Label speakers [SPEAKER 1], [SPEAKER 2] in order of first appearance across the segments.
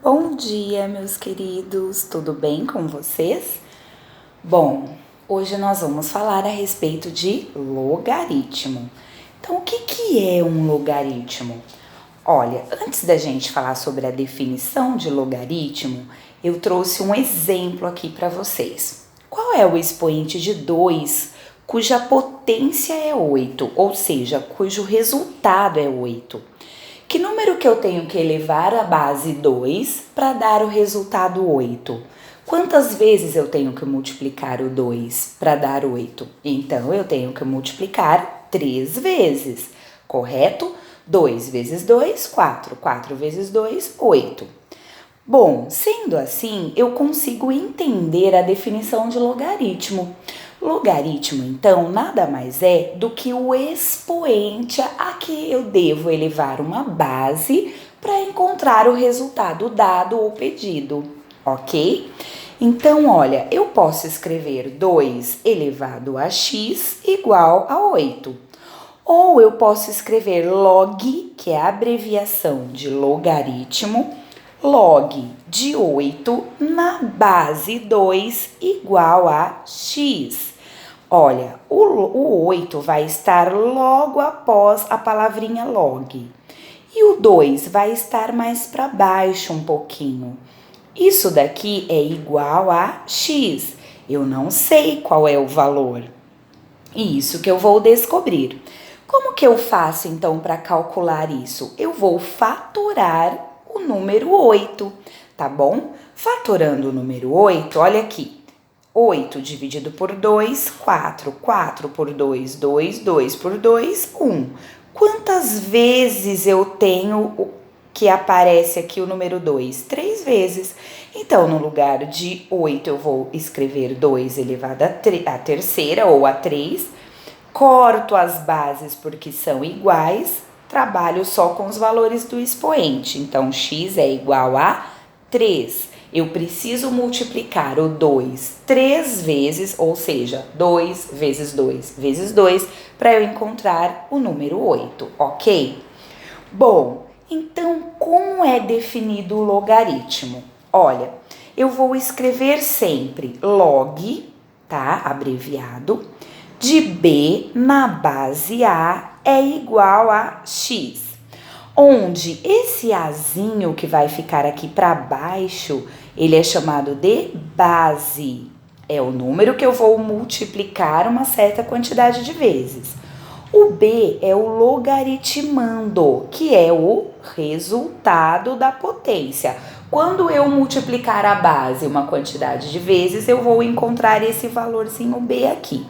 [SPEAKER 1] Bom dia, meus queridos, tudo bem com vocês? Bom, hoje nós vamos falar a respeito de logaritmo. Então, o que é um logaritmo? Olha, antes da gente falar sobre a definição de logaritmo, eu trouxe um exemplo aqui para vocês. Qual é o expoente de 2 cuja potência é 8, ou seja, cujo resultado é 8? Que número que eu tenho que elevar à base 2 para dar o resultado 8? Quantas vezes eu tenho que multiplicar o 2 para dar 8? Então, eu tenho que multiplicar 3 vezes, correto? 2 vezes 2, 4. 4 vezes 2, 8. Bom, sendo assim, eu consigo entender a definição de logaritmo. Logaritmo, então, nada mais é do que o expoente a que eu devo elevar uma base para encontrar o resultado dado ou pedido, ok? Então, olha, eu posso escrever 2 elevado a x igual a 8. Ou eu posso escrever log, que é a abreviação de logaritmo, log de 8 na base 2 igual a x. Olha, o 8 vai estar logo após a palavrinha log. E o 2 vai estar mais para baixo um pouquinho. Isso daqui é igual a x. Eu não sei qual é o valor. E isso que eu vou descobrir. Como que eu faço então para calcular isso? Eu vou fatorar o número 8, tá bom? Fatorando o número 8, olha aqui. 8 dividido por 2, 4. 4 por 2, 2. 2 por 2, 1. Quantas vezes eu tenho que aparece aqui o número 2? 3 vezes. Então, no lugar de 8, eu vou escrever 2 elevado à terceira ou a 3. Corto as bases porque são iguais, trabalho só com os valores do expoente. Então, x é igual a 3. Eu preciso multiplicar o 2 3 vezes, ou seja, 2 vezes 2 vezes 2, para eu encontrar o número 8, ok? Bom, então como é definido o logaritmo? Olha, eu vou escrever sempre log, tá? Abreviado, de b na base a é igual a x. Onde esse azinho que vai ficar aqui para baixo, ele é chamado de base. É o número que eu vou multiplicar uma certa quantidade de vezes. O b é o logaritmando, que é o resultado da potência. Quando eu multiplicar a base uma quantidade de vezes, eu vou encontrar esse valorzinho b aqui.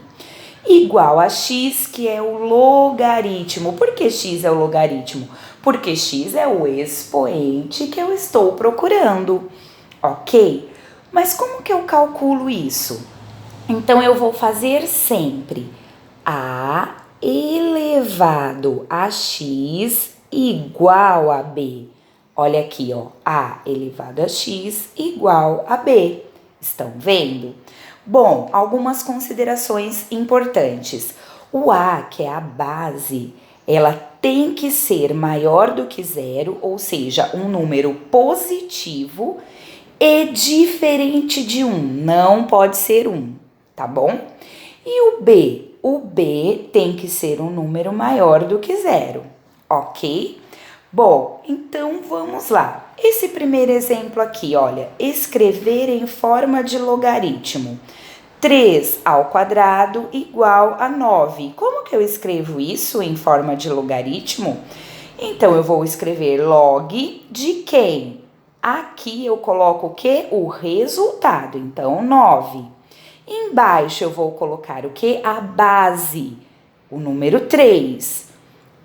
[SPEAKER 1] Igual a x, que é o logaritmo. Por que x é o logaritmo? Porque x é o expoente que eu estou procurando, ok? Mas como que eu calculo isso? Então, eu vou fazer sempre a elevado a x igual a b. Olha aqui, ó, a elevado a x igual a b. Estão vendo? Bom, algumas considerações importantes. O a, que é a base, ela tem que ser maior do que zero, ou seja, um número positivo e diferente de 1. Não pode ser 1, tá bom? E o b? O b tem que ser um número maior do que zero, ok? Bom, então vamos lá. Esse primeiro exemplo aqui, olha, escrever em forma de logaritmo. 3 ao quadrado igual a 9. Como que eu escrevo isso em forma de logaritmo? Então, eu vou escrever log de quem? Aqui eu coloco o quê? O resultado. Então, 9. Embaixo eu vou colocar o quê? A base, o número 3,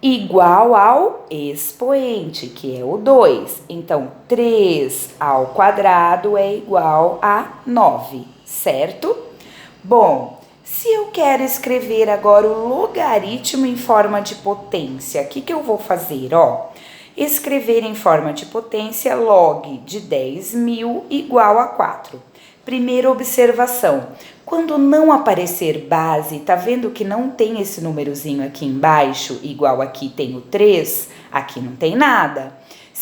[SPEAKER 1] igual ao expoente, que é o 2. Então, 3 ao quadrado é igual a 9, certo? Bom, se eu quero escrever agora o logaritmo em forma de potência, o que eu vou fazer? Ó, escrever em forma de potência log de 10.000 igual a 4. Primeira observação, quando não aparecer base, tá vendo que não tem esse númerozinho aqui embaixo, igual aqui tem o 3, aqui não tem nada.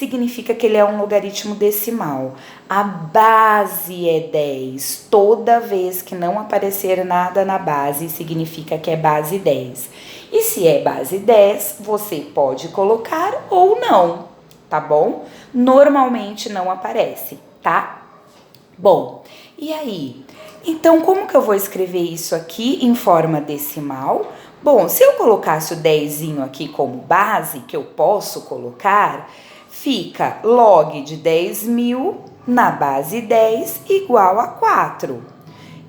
[SPEAKER 1] significa que ele é um logaritmo decimal. A base é 10. Toda vez que não aparecer nada na base, significa que é base 10. E se é base 10, você pode colocar ou não, tá bom? Normalmente não aparece, tá? Bom, e aí? Então, como que eu vou escrever isso aqui em forma decimal? Bom, se eu colocasse o 10zinho aqui como base, que eu posso colocar, fica log de 10.000 na base 10 igual a 4.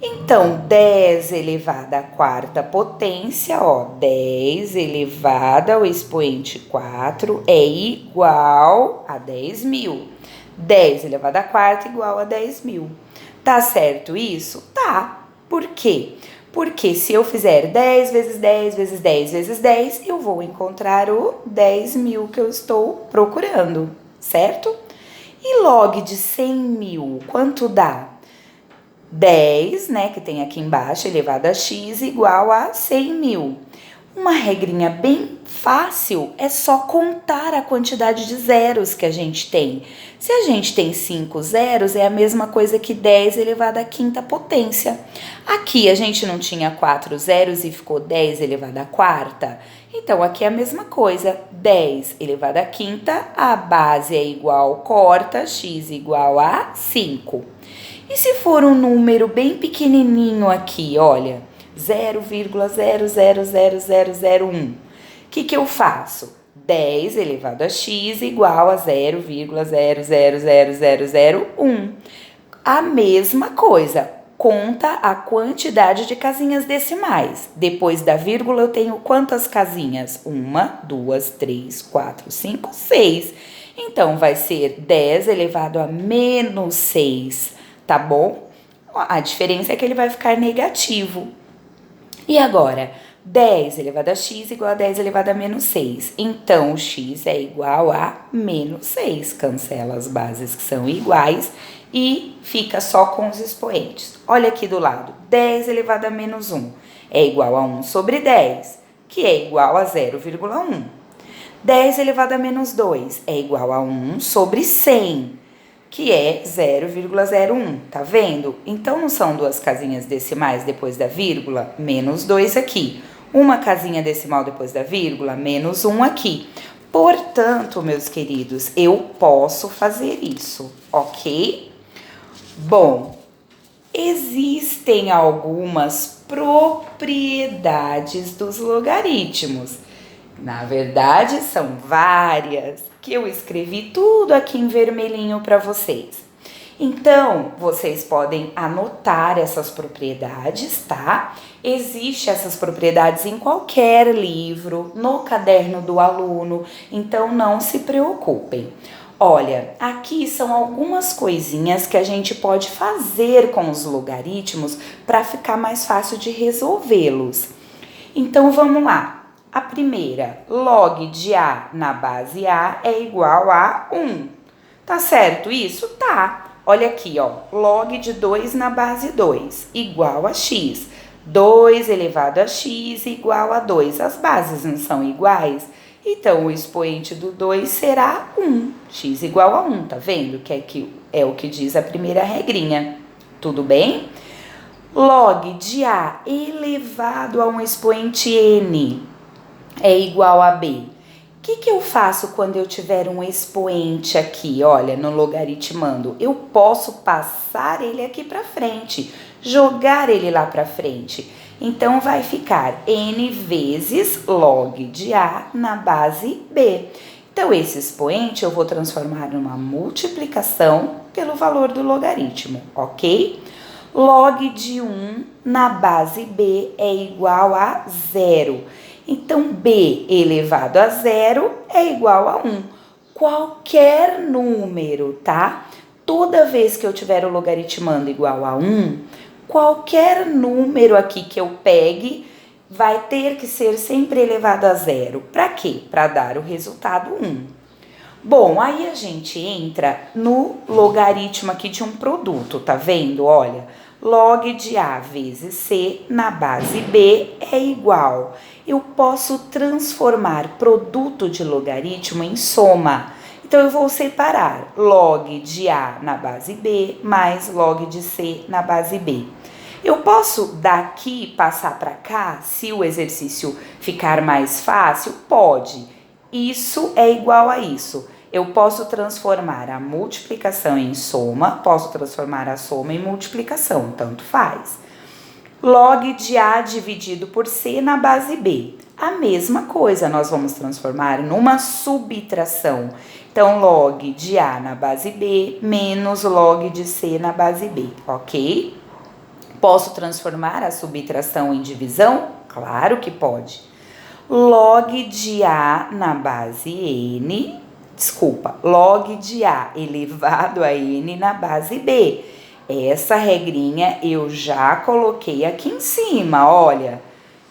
[SPEAKER 1] Então, 10 elevado à quarta potência, ó, 10 elevado ao expoente 4 é igual a 10.000. 10 elevado à quarta igual a 10.000. Tá certo isso? Tá. Por quê? Porque se eu fizer 10 vezes 10 vezes 10 vezes 10, eu vou encontrar o 10.000 que eu estou procurando, certo? E log de 100.000, quanto dá? 10, né, que tem aqui embaixo, elevado a x, igual a 100.000. Uma regrinha bem fácil é só contar a quantidade de zeros que a gente tem. Se a gente tem 5 zeros, é a mesma coisa que 10 elevado à quinta potência. Aqui a gente não tinha 4 zeros e ficou 10 elevado à quarta. Então, aqui é a mesma coisa. 10 elevado à quinta, a base é igual, corta, x igual a 5. E se for um número bem pequenininho aqui, olha, 0,000001, o que eu faço? 10 elevado a x igual a 0,000001. A mesma coisa, conta a quantidade de casinhas decimais. Depois da vírgula eu tenho quantas casinhas? 1, 2, 3, 4, 5, 6. Então, vai ser 10 elevado a menos 6. Tá bom? A diferença é que ele vai ficar negativo. E agora, 10 elevado a x igual a 10 elevado a menos 6. Então, o x é igual a menos 6. Cancela as bases que são iguais e fica só com os expoentes. Olha aqui do lado, 10 elevado a menos 1 é igual a 1 sobre 10, que é igual a 0,1. 10 elevado a menos 2 é igual a 1 sobre 100, que é 0,01, tá vendo? Então, não são duas casinhas decimais depois da vírgula? Menos 2 aqui. Uma casinha decimal depois da vírgula? Menos 1 aqui. Portanto, meus queridos, eu posso fazer isso, ok? Bom, existem algumas propriedades dos logaritmos. Na verdade, são várias, que eu escrevi tudo aqui em vermelhinho para vocês. Então, vocês podem anotar essas propriedades, tá? Existem essas propriedades em qualquer livro, no caderno do aluno, então não se preocupem. Olha, aqui são algumas coisinhas que a gente pode fazer com os logaritmos para ficar mais fácil de resolvê-los. Então, vamos lá. A primeira, log de A na base A é igual a 1. Tá certo isso? Tá. Olha aqui, ó. Log de 2 na base 2 igual a x. 2 elevado a x igual a 2. As bases não são iguais? Então, o expoente do 2 será 1. X igual a 1, tá vendo? Que é o que diz a primeira regrinha. Tudo bem? Log de A elevado a um expoente n é igual a b. O que eu faço quando eu tiver um expoente aqui, olha, no logaritmando? Eu posso passar ele aqui para frente, jogar ele lá para frente. Então, vai ficar n vezes log de A na base b. Então, esse expoente eu vou transformar numa multiplicação pelo valor do logaritmo, ok? Log de 1 na base b é igual a 0. Então, b elevado a 0 é igual a 1. Qualquer número, tá? Toda vez que eu tiver o logaritmando igual a 1, qualquer número aqui que eu pegue vai ter que ser sempre elevado a 0. Para quê? Para dar o resultado 1. Bom, aí a gente entra no logaritmo aqui de um produto, tá vendo? Olha, log de A vezes C na base B é igual. Eu posso transformar produto de logaritmo em soma. Então, eu vou separar log de A na base B mais log de C na base B. Eu posso daqui passar para cá, se o exercício ficar mais fácil? Pode. Isso é igual a isso. Eu posso transformar a multiplicação em soma, posso transformar a soma em multiplicação, tanto faz. Log de A dividido por C na base B. A mesma coisa, nós vamos transformar numa subtração. Então, log de A na base B menos log de C na base B, ok? Posso transformar a subtração em divisão? Claro que pode. Log de A na base N, log de A elevado a N na base B. Essa regrinha eu já coloquei aqui em cima, olha.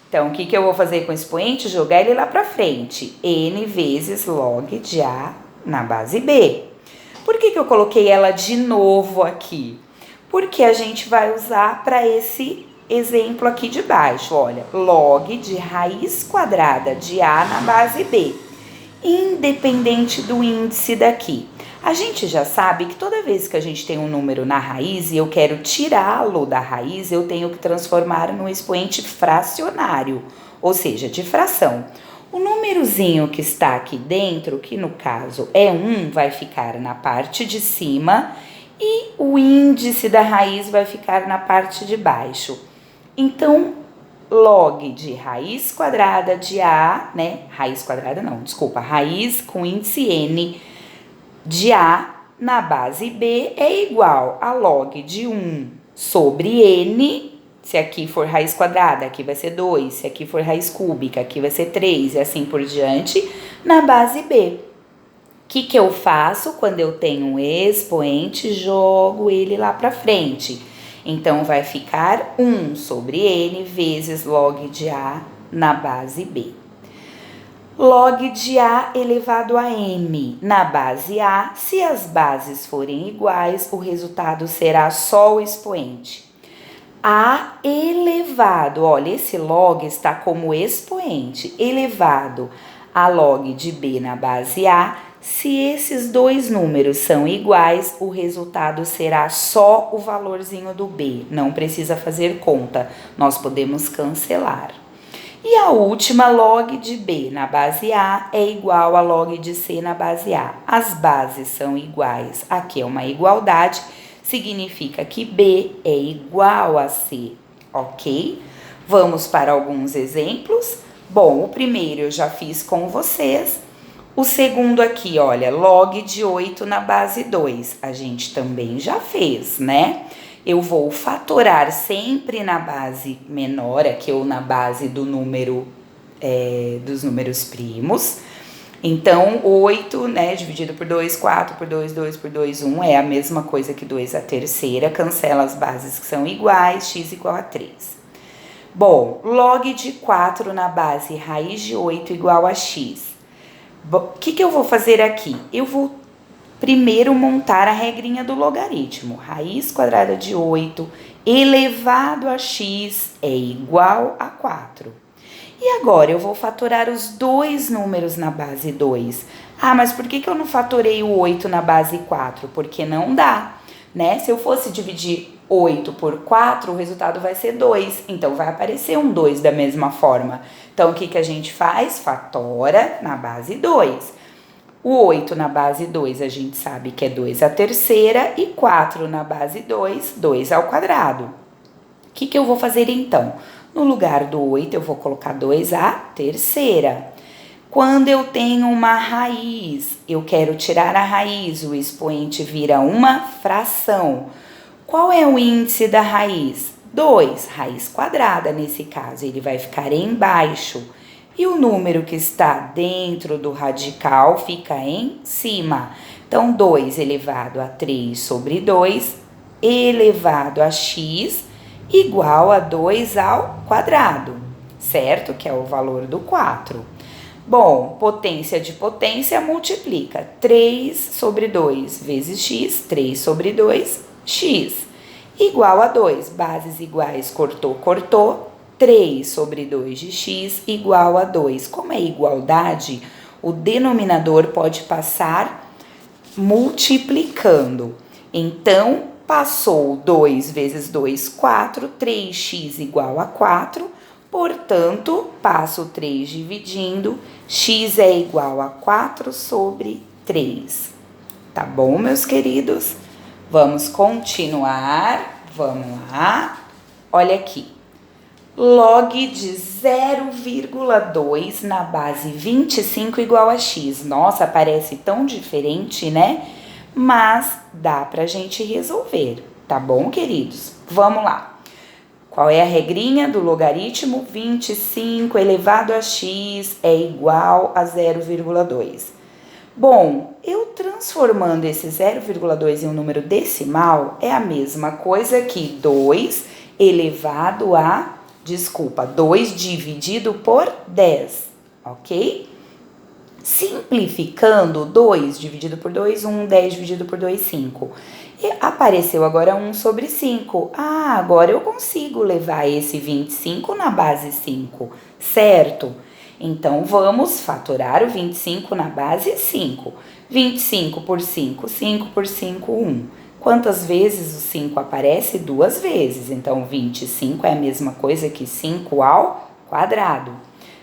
[SPEAKER 1] Então, o que eu vou fazer com o expoente? Jogar ele lá para frente. N vezes log de A na base B. Por que eu coloquei ela de novo aqui? Porque a gente vai usar para esse exemplo aqui de baixo, olha. Log de raiz quadrada de A na base B, independente do índice daqui. A gente já sabe que toda vez que a gente tem um número na raiz e eu quero tirá-lo da raiz, eu tenho que transformar num expoente fracionário, ou seja, de fração. O númerozinho que está aqui dentro, que no caso é 1, vai ficar na parte de cima e o índice da raiz vai ficar na parte de baixo. Então, log de raiz quadrada de A, né? Raiz com índice N de A na base B é igual a log de 1 sobre N, se aqui for raiz quadrada, aqui vai ser 2, se aqui for raiz cúbica, aqui vai ser 3, e assim por diante, na base B. O que eu faço quando eu tenho um expoente? Jogo ele lá para frente. Então, vai ficar 1 sobre N vezes log de A na base B. Log de A elevado a M na base A, se as bases forem iguais, o resultado será só o expoente. A elevado, olha, esse log está como expoente, elevado a log de B na base A, se esses dois números são iguais, o resultado será só o valorzinho do B, não precisa fazer conta, nós podemos cancelar. E a última, log de B na base A é igual a log de C na base A. As bases são iguais, aqui é uma igualdade, significa que B é igual a C, ok? Vamos para alguns exemplos. Bom, o primeiro eu já fiz com vocês. O segundo aqui, olha, log de 8 na base 2, a gente também já fez, né? Eu vou fatorar sempre na base menor, aqui ou na base do número, dos números primos. Então, 8, né, dividido por 2, 4 por 2, 2 por 2, 1, é a mesma coisa que 2 a terceira, cancela as bases que são iguais, x igual a 3. Bom, log de 4 na base raiz de 8 igual a x. O que eu vou fazer aqui? Eu vou primeiro montar a regrinha do logaritmo. Raiz quadrada de 8 elevado a x é igual a 4. E agora eu vou fatorar os dois números na base 2. Ah, mas por que eu não fatorei o 8 na base 4? Porque não dá, né? Se eu fosse dividir 8 por 4, o resultado vai ser 2. Então, vai aparecer um 2 da mesma forma. Então, o que a gente faz? Fatora na base 2. O 8 na base 2, a gente sabe que é 2 à terceira, e 4 na base 2, 2 ao quadrado. O que eu vou fazer então? No lugar do 8, eu vou colocar 2 à terceira. Quando eu tenho uma raiz, eu quero tirar a raiz, o expoente vira uma fração. Qual é o índice da raiz? 2, raiz quadrada nesse caso, ele vai ficar embaixo. E o número que está dentro do radical fica em cima. Então, 2 elevado a 3 sobre 2 elevado a x igual a 2 ao quadrado, certo? Que é o valor do 4. Bom, potência de potência multiplica 3 sobre 2 vezes x, 3 sobre 2, x, igual a 2. Bases iguais, cortou, cortou. 3 sobre 2 de x igual a 2. Como é igualdade, o denominador pode passar multiplicando. Então, passou 2 vezes 2, 4, 3x igual a 4, portanto, passo 3 dividindo, x é igual a 4 sobre 3. Tá bom, meus queridos? Vamos continuar, vamos lá. Olha aqui, log de 0,2 na base 25 igual a x. Nossa, parece tão diferente, né? Mas dá pra gente resolver, tá bom, queridos? Vamos lá. Qual é a regrinha do logaritmo? 25 elevado a x é igual a 0,2. Bom, eu transformando esse 0,2 em um número decimal é a mesma coisa que 2 elevado a, 2 dividido por 10, ok? Simplificando, 2 dividido por 2, 1, 10 dividido por 2, 5. E apareceu agora 1 sobre 5. Ah, agora eu consigo levar esse 25 na base 5, certo? Então, vamos fatorar o 25 na base 5. 25 por 5, 5 por 5, 1. Quantas vezes o 5 aparece? 2 vezes. Então, 25 é a mesma coisa que 5 ao quadrado.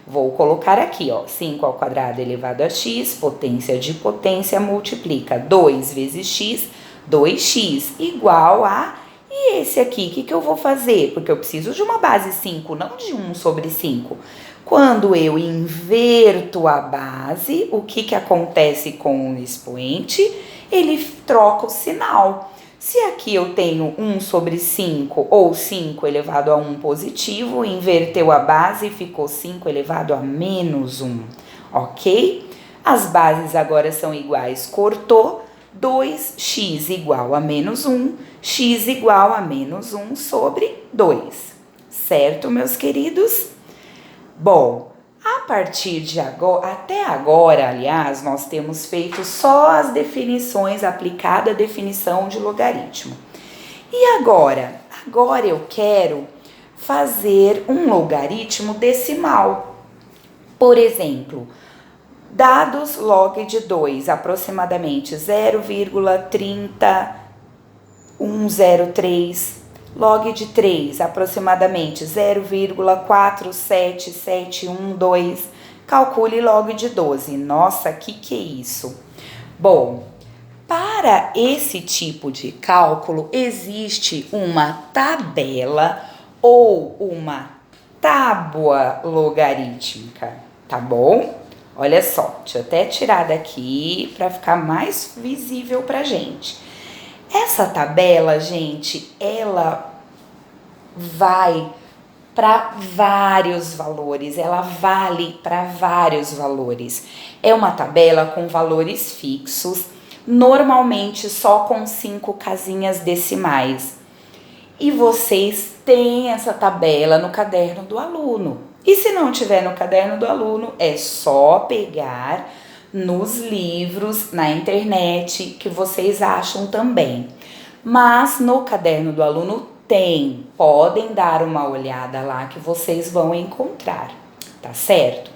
[SPEAKER 1] Vou colocar aqui, ó, 5 ao quadrado elevado a x, potência de potência, multiplica 2 vezes x, 2x, igual a... E esse aqui, o que eu vou fazer? Porque eu preciso de uma base 5, não de 1 sobre 5. Quando eu inverto a base, o que acontece com o expoente? Ele troca o sinal. Se aqui eu tenho 1 sobre 5 ou 5 elevado a 1 positivo, inverteu a base e ficou 5 elevado a menos 1, ok? As bases agora são iguais, cortou, 2x igual a menos 1, x igual a menos 1 sobre 2, certo, meus queridos? Bom, a partir de agora, até agora, aliás, nós temos feito só as definições, aplicada a definição de logaritmo. E agora? Agora eu quero fazer um logaritmo decimal. Por exemplo, dados log de 2, aproximadamente 0,30103. Log de 3, aproximadamente 0,47712. Calcule log de 12. Nossa, que é isso? Bom, para esse tipo de cálculo, existe uma tabela ou uma tábua logarítmica, tá bom? Olha só, deixa eu até tirar daqui para ficar mais visível pra gente. Essa tabela, gente, ela vai para vários valores, ela vale para vários valores. É uma tabela com valores fixos, normalmente só com 5 casinhas decimais. E vocês têm essa tabela no caderno do aluno. E se não tiver no caderno do aluno, é só pegar nos livros, na internet, que vocês acham também. Mas no caderno do aluno tem, podem dar uma olhada lá que vocês vão encontrar, tá certo?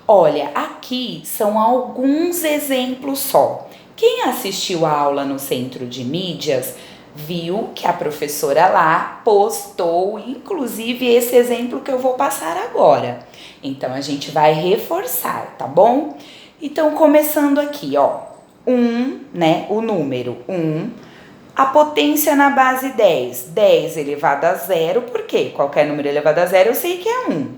[SPEAKER 1] Olha, aqui são alguns exemplos só. Quem assistiu a aula no Centro de Mídias viu que a professora lá postou, inclusive, esse exemplo que eu vou passar agora. Então, a gente vai reforçar, tá bom? Então, começando aqui, ó, 1, né, o número 1, a potência na base 10, 10 elevado a 0, por quê? Qualquer número elevado a 0 eu sei que é 1.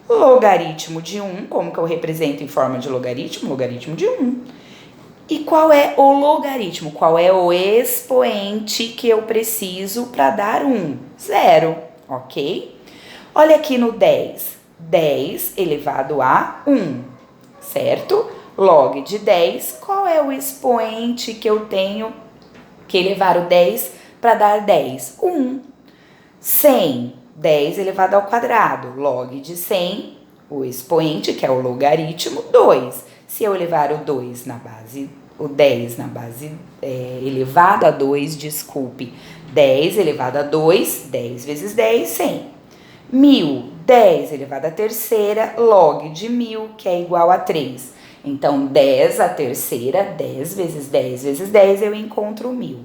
[SPEAKER 1] Logaritmo de 1, como que eu represento em forma de logaritmo? Logaritmo de 1. E qual é o logaritmo? Qual é o expoente que eu preciso para dar 1? 0, ok? Olha aqui no 10, 10 elevado a 1, certo? Log de 10, qual é o expoente que eu tenho que elevar o 10 para dar 10? 1. 100, 10 elevado ao quadrado. Log de 100, o expoente, que é o logaritmo, 2. Se eu elevar o 2 na base, o 10 na base elevado a 2, desculpe, 10 elevado a 2, 10 vezes 10, 100. 1000, 10 elevado à terceira, log de 1000, que é igual a 3. Então, 10 a terceira, 10 vezes 10 vezes 10, eu encontro 1.000.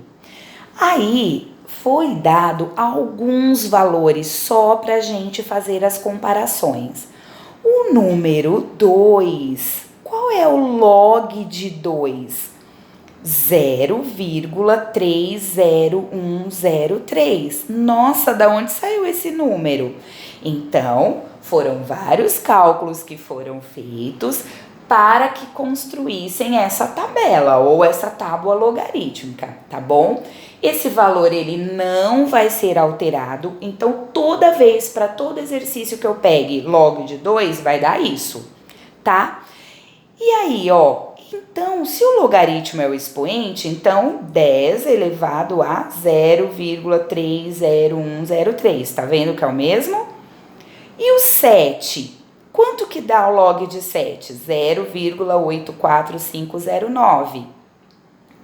[SPEAKER 1] Aí, foi dado alguns valores só para a gente fazer as comparações. O número 2, qual é o log de 2? 0,30103. Nossa, da onde saiu esse número? Então, foram vários cálculos que foram feitos para que construíssem essa tabela ou essa tábua logarítmica, tá bom? Esse valor ele não vai ser alterado, então toda vez, para todo exercício que eu pegue log de 2, vai dar isso, tá? E aí, ó, então, se o logaritmo é o expoente, então 10 elevado a 0,30103, tá vendo que é o mesmo? E o 7, quanto que dá o log de 7? 0,84509.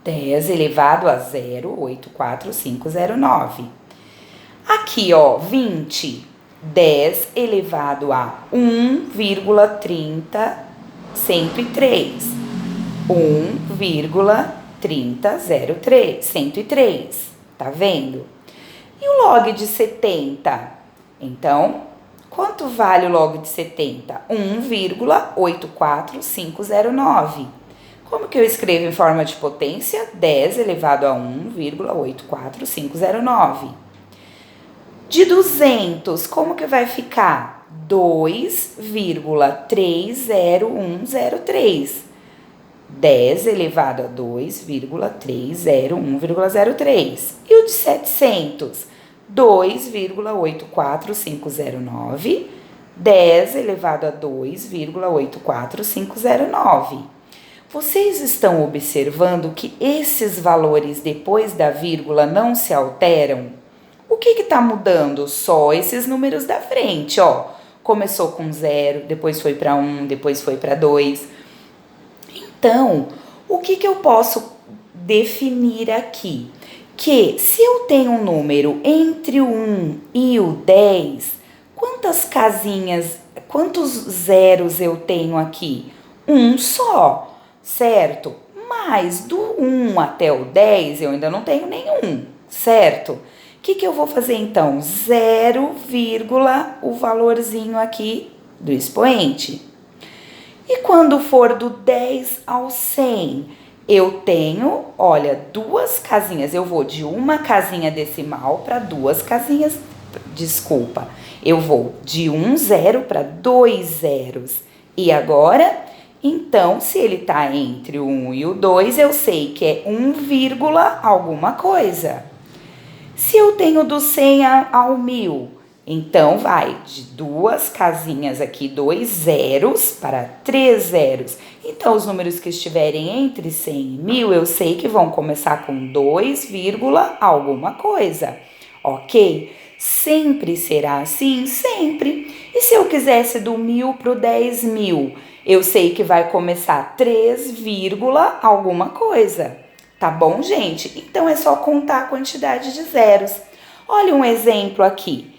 [SPEAKER 1] 10 elevado a 0,84509. Aqui, ó, 20, 10 elevado a 1,30, 103. 1,3003, 103, tá vendo? E o log de 70? Então, quanto vale o log de 70? 1,84509. Como que eu escrevo em forma de potência? 10 elevado a 1,84509. De 200, como que vai ficar? 2,30103. 10 elevado a 2,301,03. E o de 700? 2,84509. 10 elevado a 2,84509. Vocês estão observando que esses valores depois da vírgula não se alteram? O que está mudando? Só esses números da frente, ó. Começou com 0, depois foi para 1, depois foi para 2. Então, o que eu posso definir aqui? Que se eu tenho um número entre o 1 e o 10, quantas casinhas, quantos zeros eu tenho aqui? Um só, certo? Mas do 1 até o 10 eu ainda não tenho nenhum, certo? O que eu vou fazer então? 0, o valorzinho aqui do expoente. E quando for do 10 ao 100, eu tenho, olha, duas casinhas. Eu vou de uma casinha decimal para duas casinhas, desculpa. Eu vou de um zero para dois zeros. E agora, então, se ele está entre o 1 e o 2, eu sei que é 1, alguma coisa. Se eu tenho do 100 ao 1000, então vai de duas casinhas aqui, 2 zeros para 3 zeros. Então, os números que estiverem entre 100 e 1000, eu sei que vão começar com 2, alguma coisa, ok? Sempre será assim? Sempre. E se eu quisesse do 1000 para o 10.000, eu sei que vai começar 3, alguma coisa. Tá bom, gente? Então, é só contar a quantidade de zeros. Olha um exemplo aqui.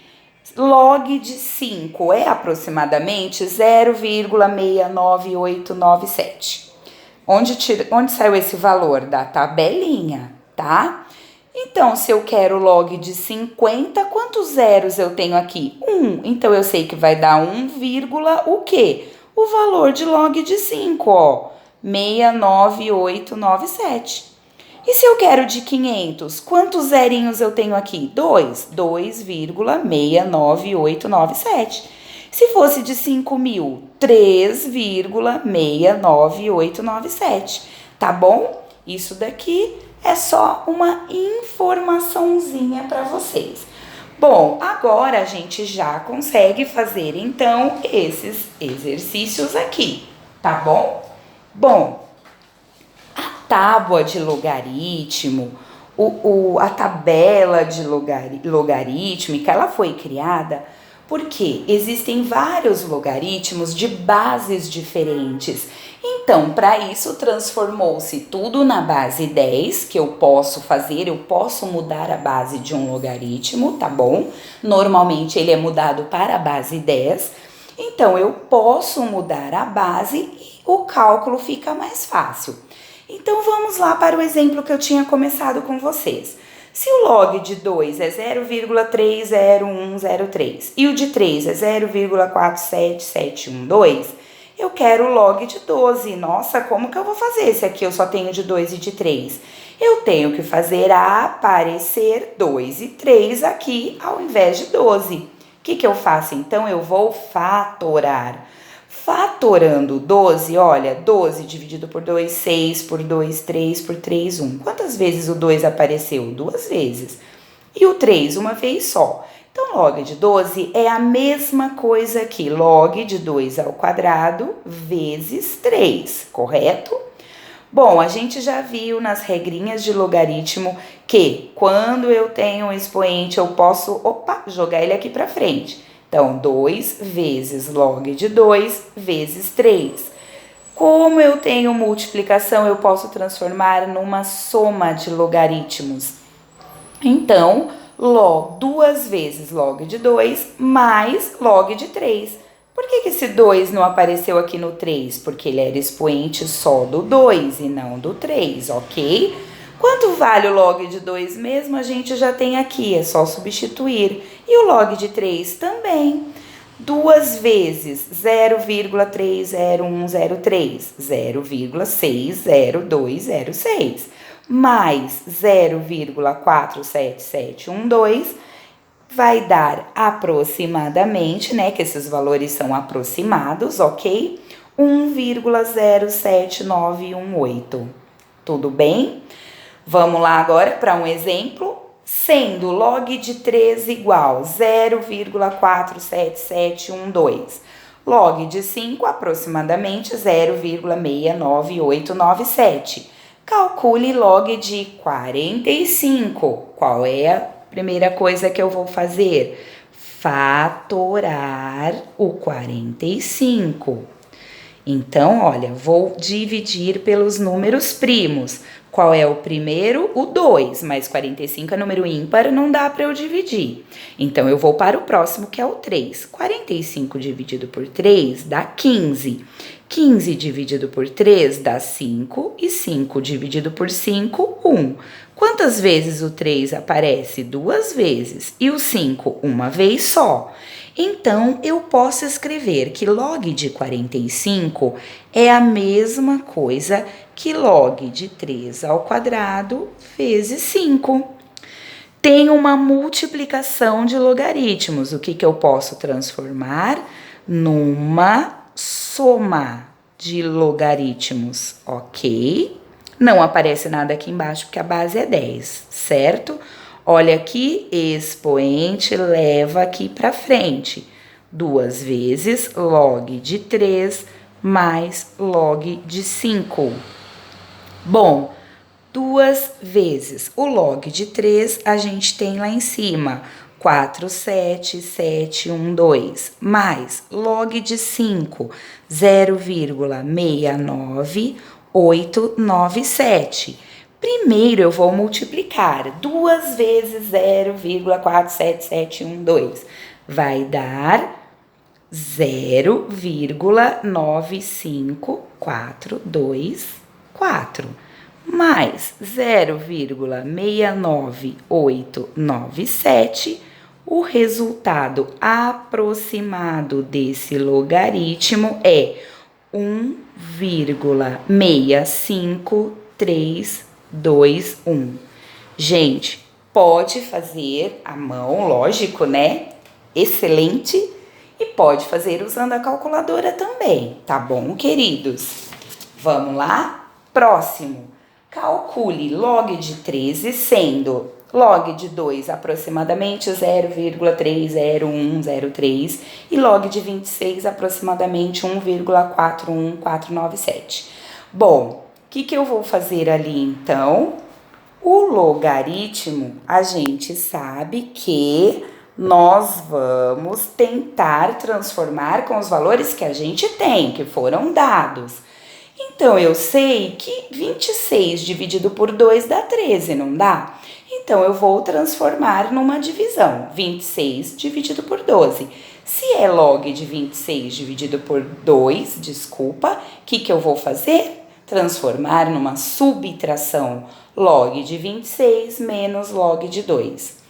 [SPEAKER 1] Log de 5 é aproximadamente 0,69897. Onde saiu esse valor? Da tabelinha, tá? Então, se eu quero log de 50, quantos zeros eu tenho aqui? 1. Então, eu sei que vai dar 1, o quê? O valor de log de 5, ó. 69897. E se eu quero de 500, quantos zerinhos eu tenho aqui? 2, 2,69897. Se fosse de 5.000, 3,69897. Tá bom? Isso daqui é só uma informaçãozinha para vocês. Bom, agora a gente já consegue fazer, então, esses exercícios aqui, tá bom? Bom, tábua de logaritmo, a tabela de logarítmica, ela foi criada porque existem vários logaritmos de bases diferentes. Então, para isso, transformou-se tudo na base 10, que eu posso fazer, eu posso mudar a base de um logaritmo, tá bom? Normalmente, ele é mudado para a base 10. Então, eu posso mudar a base e o cálculo fica mais fácil. Então, vamos lá para o exemplo que eu tinha começado com vocês. Se o log de 2 é 0,30103 e o de 3 é 0,47712, eu quero o log de 12. Nossa, como que eu vou fazer se aqui eu só tenho de 2 e de 3? Eu tenho que fazer aparecer 2 e 3 aqui ao invés de 12. O que eu faço então? Eu vou fatorar. Fatorando 12, olha, 12 dividido por 2, 6 por 2, 3 por 3, 1. Quantas vezes o 2 apareceu? 2 vezes. E o 3, uma vez só. Então, log de 12 é a mesma coisa que log de 2 ao quadrado vezes 3, correto? Bom, a gente já viu nas regrinhas de logaritmo que quando eu tenho um expoente eu posso, jogar ele aqui para frente. Então, 2 vezes log de 2 vezes 3. Como eu tenho multiplicação, eu posso transformar numa soma de logaritmos. Então, 2 vezes log de 2 mais log de 3. Por que esse 2 não apareceu aqui no 3? Porque ele era expoente só do 2 e não do 3, ok? Quanto vale o log de 2 mesmo? A gente já tem aqui, é só substituir. E o log de 3 também. 2 vezes 0,30103, 0,60206, mais 0,47712, vai dar aproximadamente, né, que esses valores são aproximados, ok? 1,07918. Tudo bem? Vamos lá agora para um exemplo. Sendo log de 3 igual 0,47712, log de 5 aproximadamente 0,69897. Calcule log de 45. Qual é a primeira coisa que eu vou fazer? Fatorar o 45. Então, olha, vou dividir pelos números primos. Qual é o primeiro? O 2, mas 45 é número ímpar, não dá para eu dividir. Então, eu vou para o próximo, que é o 3. 45 dividido por 3 dá 15. 15 dividido por 3 dá 5 e 5 dividido por 5, 1. Quantas vezes o 3 aparece? 2 vezes. E o 5, uma vez só. Então, eu posso escrever que log de 45 é a mesma coisa que log de 3 ao quadrado vezes 5. Tem uma multiplicação de logaritmos. O que eu posso transformar? Numa soma de logaritmos, ok? Não aparece nada aqui embaixo porque a base é 10, certo? Olha aqui, expoente leva aqui para frente. 2 vezes log de 3 mais log de 5. Bom, 2 vezes o log de 3 a gente tem lá em cima, 47712, mais log de 5, 0,69897. Primeiro eu vou multiplicar 2 vezes 0,47712. Vai dar 0,95424 mais 0,69897. O resultado aproximado desse logaritmo é 1,65321. Gente, pode fazer à mão, lógico, né? Excelente. E pode fazer usando a calculadora também, tá bom, queridos? Vamos lá? Próximo. Calcule log de 13 sendo log de 2 aproximadamente 0,30103 e log de 26 aproximadamente 1,41497. Bom, o que eu vou fazer ali então? O logaritmo, a gente sabe que nós vamos tentar transformar com os valores que a gente tem, que foram dados. Então, eu sei que 26 dividido por 2 dá 13, não dá? Então, eu vou transformar numa divisão, 26 dividido por 12. Se é log de 26 dividido por 2, o que eu vou fazer? Transformar numa subtração, log de 26 menos log de 2.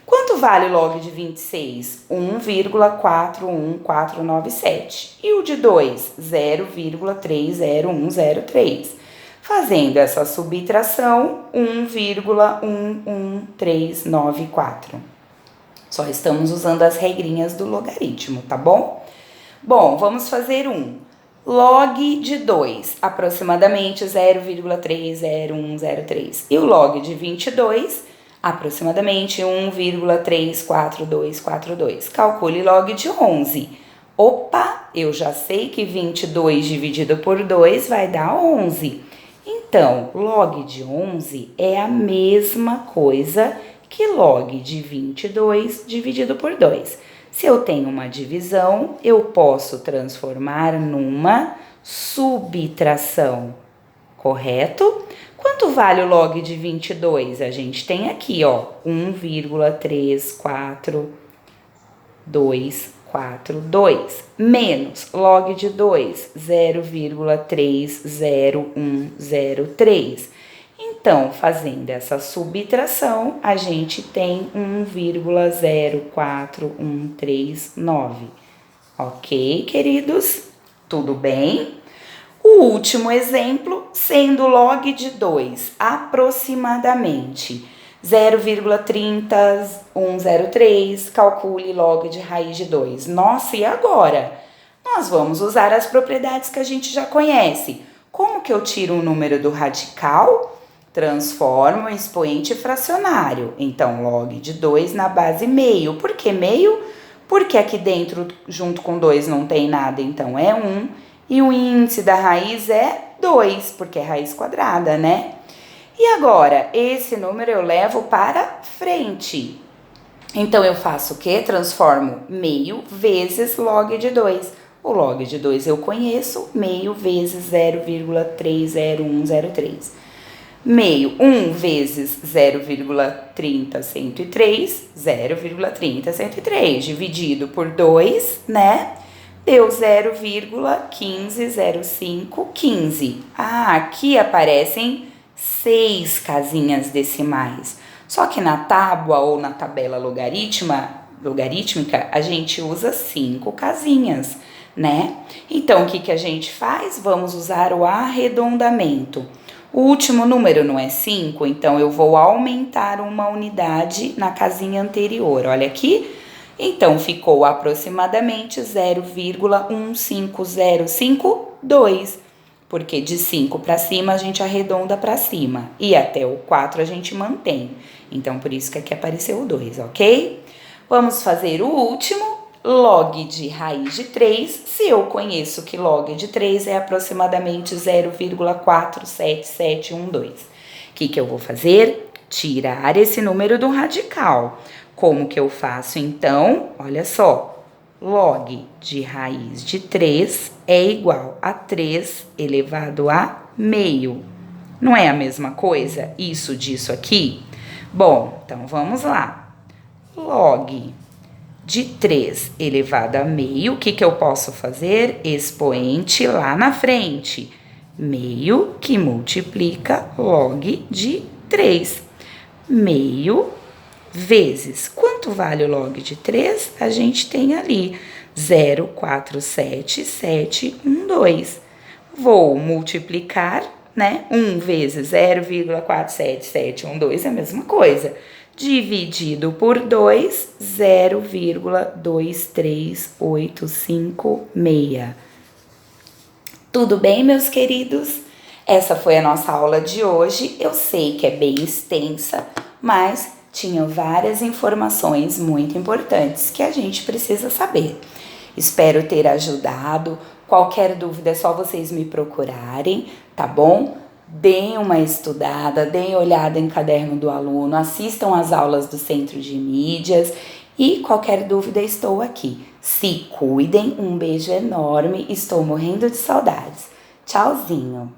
[SPEAKER 1] Quanto vale o log de 26? 1,41497. E o de 2? 0,30103. Fazendo essa subtração, 1,11394. Só estamos usando as regrinhas do logaritmo, tá bom? Bom, vamos fazer log de 2, aproximadamente 0,30103. E o log de 22, aproximadamente 1,34242. Calcule log de 11. Opa, eu já sei que 22 dividido por 2 vai dar 11. Então, log de 11 é a mesma coisa que log de 22 dividido por 2. Se eu tenho uma divisão, eu posso transformar numa subtração, correto? Quanto vale o log de 22? A gente tem aqui, ó, 1,34242 menos log de 2, 0,30103. Então, fazendo essa subtração, a gente tem 1,04139. Ok, queridos? Tudo bem? O último exemplo, sendo log de 2, aproximadamente 0,30103, calcule log de raiz de 2. Nossa, e agora? Nós vamos usar as propriedades que a gente já conhece. Como que eu tiro o número do radical? Transformo o expoente fracionário. Então, log de 2 na base meio. Por que meio? Porque aqui dentro, junto com 2, não tem nada, então é 1. E o índice da raiz é 2, porque é raiz quadrada, né? E agora, esse número eu levo para frente. Então, eu faço o quê? Transformo meio vezes log de 2. O log de 2 eu conheço, meio vezes 0,30103. Meio, 1 vezes 0,30103, 0,30103, dividido por 2, né? Deu 0,150515. Ah, aqui aparecem 6 casinhas decimais. Só que na tábua ou na tabela logarítmica, a gente usa 5 casinhas, né? Então, o que a gente faz? Vamos usar o arredondamento. O último número não é 5, então eu vou aumentar uma unidade na casinha anterior. Olha aqui. Então, ficou aproximadamente 0,15052, porque de 5 para cima a gente arredonda para cima e até o 4 a gente mantém. Então, por isso que aqui apareceu o 2, ok? Vamos fazer o último, log de raiz de 3. Se eu conheço que log de 3 é aproximadamente 0,47712. O que eu vou fazer? Tirar esse número do radical. Como que eu faço, então? Olha só, log de raiz de 3 é igual a 3 elevado a meio. Não é a mesma coisa isso disso aqui? Bom, então vamos lá. Log de 3 elevado a meio, o que eu posso fazer? Expoente lá na frente. Meio que multiplica log de 3. Meio vezes, quanto vale o log de 3? A gente tem ali 0,47712. Vou multiplicar, né? 1 vezes 0,47712 é a mesma coisa. Dividido por 2, 0,23856. Tudo bem, meus queridos? Essa foi a nossa aula de hoje. Eu sei que é bem extensa, mas tinham várias informações muito importantes que a gente precisa saber. Espero ter ajudado. Qualquer dúvida é só vocês me procurarem, tá bom? Deem uma estudada, deem olhada em caderno do aluno, assistam às aulas do Centro de Mídias e qualquer dúvida estou aqui. Se cuidem, um beijo enorme, estou morrendo de saudades. Tchauzinho!